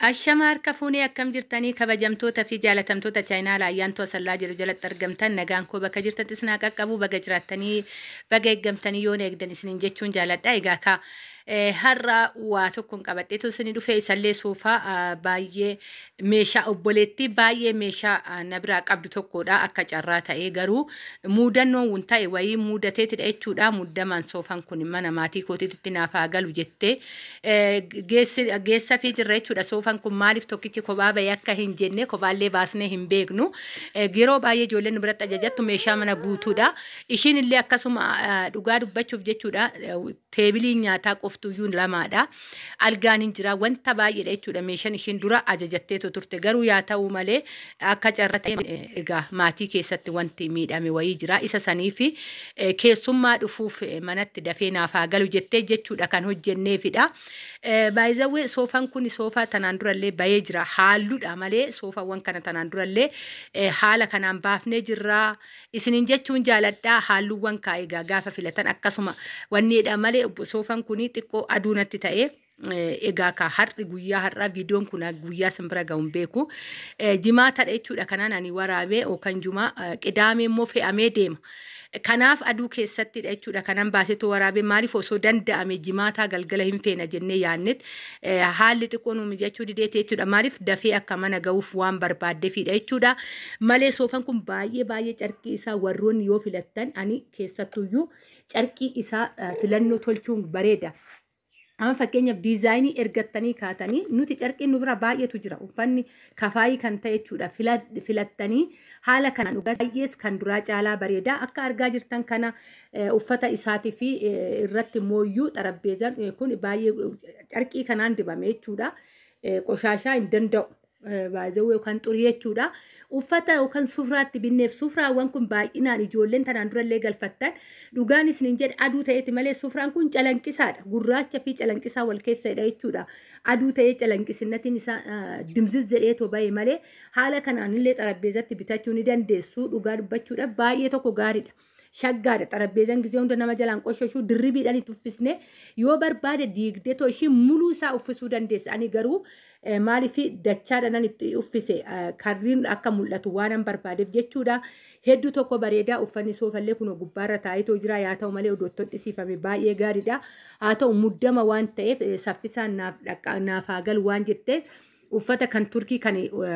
Ashamaar kafuunee akkam jirtanii kabajamtoota fi jaalatamtoota chaayinaa ayyaantoo sallaa jiru jalatti argamtan nagaan koo bakka jirtantis naa qaqqabu baga jiraattanii baga eeggamtanii yoo eegdan isiniin jechuun jaaladha. Egaa ka har'a waa tokkoon qabadheetu isinii dhufee isallee soofaa baay'ee meeshaa obboleettii baay'ee meeshaa na biraa qabdu tokkodha akka carraa ta'ee garuu muudannoon wun ta'e wayii muudateetidha jechuudha. Muddamaan soofaan kun mana maatii kootiitti naaf haa galu jettee geessa fi jirra jechuudha. Soofaan kun maaliif tokkichi kophaa bahee akka hin jenne kophaallee baasnee hin beeknu. Yeroo baay'ee ijoolleen biratti ajajattu meeshaa mana guutuudha. Ishiin illee akkasuma dhugaa dubbachuuf jechuudha. Teebilii nyaataa qoftuyyuu lamaadha. Algaan hin jira wanta baay'eedha jechuudha. Meeshaan ishiin dura ajajatteetu turte garuu yaa ta'u malee akka carraa ta'e egaa maatii keessatti wanti miidhame wayii jira. Isa saniifi keessummaa dhufuuf manatti dafee naaf haa galu jettee jechuudha kan hojjenneefidha. Baay'izawwee soofaan kun soofaa tanaan durallee bahee jira. Haalluudha malee soofaawwan kana tanaan durallee haala kanaan baafnee jirra. Isiniin jechuun jaaladhaa haalluuwwan egaa gaafa filatan akkasuma wanneedha malee soofaan kun xiqqoo aduunatti ta'ee egaa ka har'i guyyaa har'aa viidiyoon kun guyyaa simbira ga'uun beeku jimaatadha jechuudha. Kanaan ani waraabee yookaan jumaa qidaamee immoo fe'amee deema. Kanaaf aduu keessattidha jechuudha. Kanan baasetu waraabee maaliif osoo danda'ame jimaataa galgala hin feena jennee yaannet haalli xiqqoo nu mijachuu dideeti jechuudha. Maaliif dafee akka mana ga'uuf waan barbaaddeefidha jechuudha. Malee soofaan kun baay'ee carqii isaa warroonni yoo filattan ani keessattuyyuu carqii isaa filannoo tolchuun bareeda. Amma fakkeenyaaf diizaayinii ergattanii kaatanii nuti carqiin nu bira baay'eetu jira. Uffanni kafaayii kan ta'e jechuudha. Filattanii haala kanaan baay'ees kan duraa caalaa bareedaa akka argaa jirtan kana uffata isaatii fi irratti mooyyuu xarabbeezaan kun baay'ee carqii kanaan dibame jechuudha. Qoshaashaa hin danda'u. Baay'ee yookaan xurii jechuudha. Uffata yookaan sufraatti binneef sufraawwan kun baay'inaan ijoolleen tanaan durallee galfattan dhugaan isiniin jedhe aduu ta'eeti malee sufraan kun calanqisaadha. Gurraacha fi calanqisaa wal keessadha jechuudha. Aduu ta'ee calanqisinatiin isaa dimziz jedheetoo bahe malee haala kanaan illee xarabbeezatti bitachuu ni dandeessu. Dhugaa dubbachuudhaaf baay'ee tokko gaariidha. Shaggaadha xarabbeezaan gisee hunda nama jalaan qoshashuu dirribiidhaan itti uffisne yoo barbaade diigdee too ishii muluu isaa uffisuu dandeessa. Ani garuu maaliif dachaadhaan itti uffise karriin akka mul'atu waan barbaadeef jechuudha. Hedduu tokko bareedaa uffanni soofallee kun gubbaarra taa'ee jira. Yaa ta'u malee odoottoon dhisiifame baay'ee gaariidha. Haa ta'u muddama waan ta'eef saffisaan naaf haa galu waan jetteef uffata kan turkii kan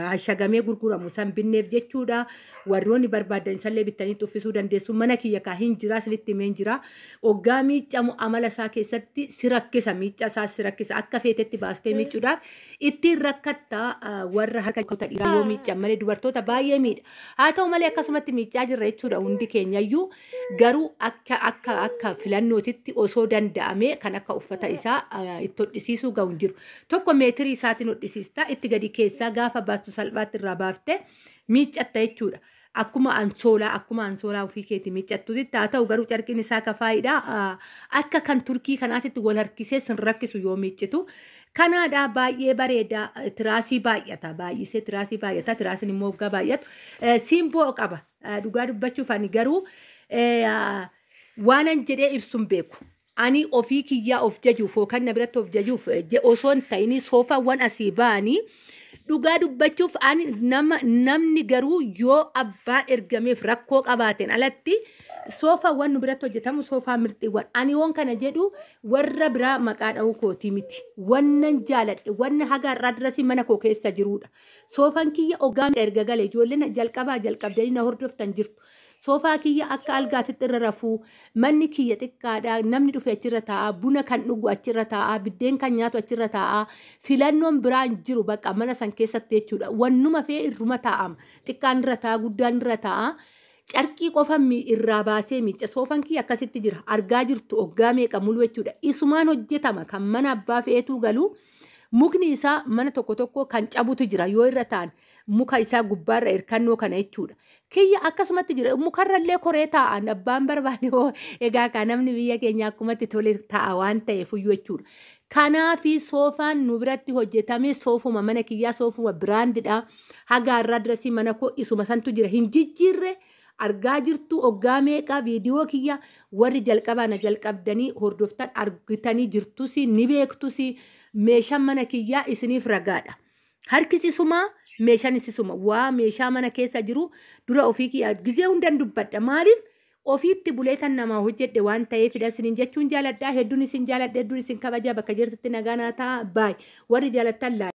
hashagamee gurguramu san binneef jechuudha. Warroonni barbaadan isallee bittanii uffisuu dandeessu. Mana kiyya kaa hin jira sinitti himeen jira. Oggaa miiccamu amala isaa keessatti si rakkisa. Miicca isaa si rakkisa. Akka feetetti baastee miiccuudhaaf ittiin rakkattaa warra harka dhiiraa yoo miiccan malee dubartoota baay'ee miidha. Haa ta'u malee akkasumatti miiccaa jirra jechuudha hundi keenyayyuu. Garuu akka filannootitti osoo danda'ame kan akka uffata isaa itti hodhisiisuu ga'u hin jiru. Tokko meetirii isaatiin hodhisiista. Itti gadi keessaa gaafa baastu salphaatti irraa baaftee miiccatta jechuudha. Akkuma ansoolaa ofii keetii miiccattuutti haa ta'u garuu carqiin isaa kafaayidha. Akka kan turkii kanaatitti wal harkisee sin rakkisu yoo miiccitu. Kanaadhaa baay'ee bareeda. Tiraasii baay'ata. Baay'isee tiraasii baay'ata. Tiraasiin immoo waggaa baay'atu. Siimboo qaba. Dhugaa dubbachuuf ani garuu waanan jedhee ibsuun beeku. Ani ofii kiyyaa of jajuuf yookaan na biratti of jajuuf osoo hin ta'in soofaawwan asii ba'anii dhugaa dubbachuuf namni garuu yoo abbaa ergameef rakkoo qabaateen alatti soofaawwan nu biratti hojjetamu soofaa mirxiiwwan. Ani waan kana jedhu warra biraa maqaa dha'uu kootii miti. Wannan jaaladhe wanna haga har'aa dirasii mana koo keessa jirudha. Soofaan kiyya ogaa erga galee ijoolleen jalqabdanii na hordoftan jirtu. Soofaa kiyya akka algaatitti irra rafuu manni kiyya xiqqaadha. Namni dhufe achirra taa'a. Buna kan dhugu achirra taa'a. Biddeen kan nyaatu achirra taa'a. Filannoon biraan jiru bakka mana san keessatti jechuudha. Wannuma fee irruma taa'ama. Xiqqaan irra taa'a. Guddaan irra taa'a. Carqii qofa irraa baasee miicca. Soofaan kiyya akkasitti jira. Argaa jirtu oggaa meeqa muluu jechuudha. Isumaan hojjetama kan mana abbaa fe'eetu galu. Mukni isaa mana tokko kan cabutu jira yoo irra ta'an muka isaa gubbaarra hirkannoo kana jechuudha. Kiyya akkasumatti jira mukarrallee koree taa'an abbaan barbaade egaa kan namni biyya keenya akkumatti tole taa'a waan ta'eef iyyuu jechuudha. Kanaafi soofaan nu biratti hojjetame soofuma mana kiyyaa soofuma biraandidha. Haga har'aa dirasii mana koo isuma santu jira hin jijjiirre. Argaa jirtu oggaa meeqa viidiyoo kiyya warri jalqabaa na jalqabdanii hordoftan argitanii jirtusi ni beektusi meeshaan mana kiyyaa isiniif ragaadha. harkisi suma meeshaan isi suma waa meeshaa mana keessa jiru dura ofii kiyyaa gizee hundan dubbadha maaliif ofiitti buleetan namaa hojjedhe waan ta'eefidha isiniin jechuun jaaladhaa hedduun isin jaaladha hedduun isin kabaja bakka jirtutti nagaa naa ta'a baay warri jaalattan laa